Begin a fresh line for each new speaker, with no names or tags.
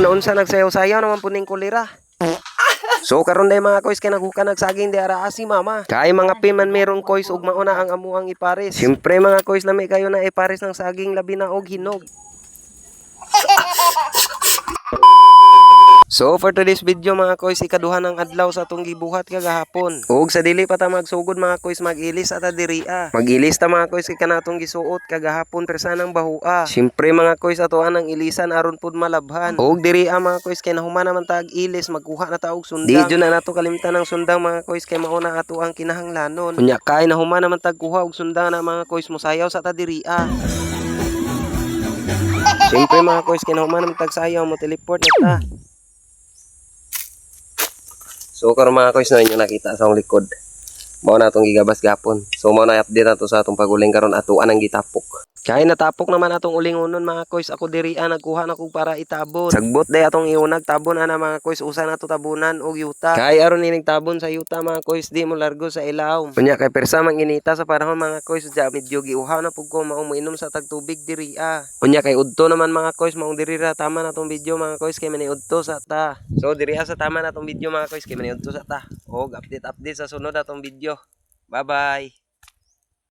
unsa nagsayaw-sayaw naman puning kulira. So karon day mga koys kay naghuka nagsaging di ara si mama. Kay mga piman meron koys ug mauna ang amuang ipares. Siyempre mga koys lami kayo na ipares ng saging labi na og hinog. So for today's video mga koys, ikaduha ng adlaw sa atong gibuhat kagahapon. Ug sa dili pa ta magsugod mga koys, mag-ilis ata diria. Mag-ilis ta mga koys kay kanatong gisuot kagahapon persa ng bahua. Syempre mga koys atoan ang ilisan aron pud malabhan. Ug diria mga koys kay nahuman naman tag ilis magkuha na ta og sundang. Di jud na nato kalimtan ng sundang mga koys kay mao na ato ang kinahanglanon. Unya kay nahuman naman tag kuha og sundang na mga koys mosayaw sa ta diria. Syempre mga koys kay nahuman naman tag sayaw mo teleport na ta. So karon mga koys na inyo nakita sa akong likod. Mao na atong gigabas gapon. So mao na update nato sa atong paguling karon atuan ang gitapok. Kaya natapok naman atong ulingonon mga koys. Ako diri nagkuha na ko para itabon. Sagbot day atong iunag tabon ana mga koys. Usa na to tabunan og yuta. Kay aron ining tabon sa yuta mga koys di mo largo sa ilaw. Unya kay persa mang inita sa panahon mga koys. Ja medyo giuhaw na pud ko mao moinom sa tagtubig diri Unya kay udto naman mga koys maong diri ra tama na tong video mga koys kay maniudto sa ta. So diri sa tama na tong video mga koys kay maniudto sa ta. Og update sa sunod atong video. Bye bye.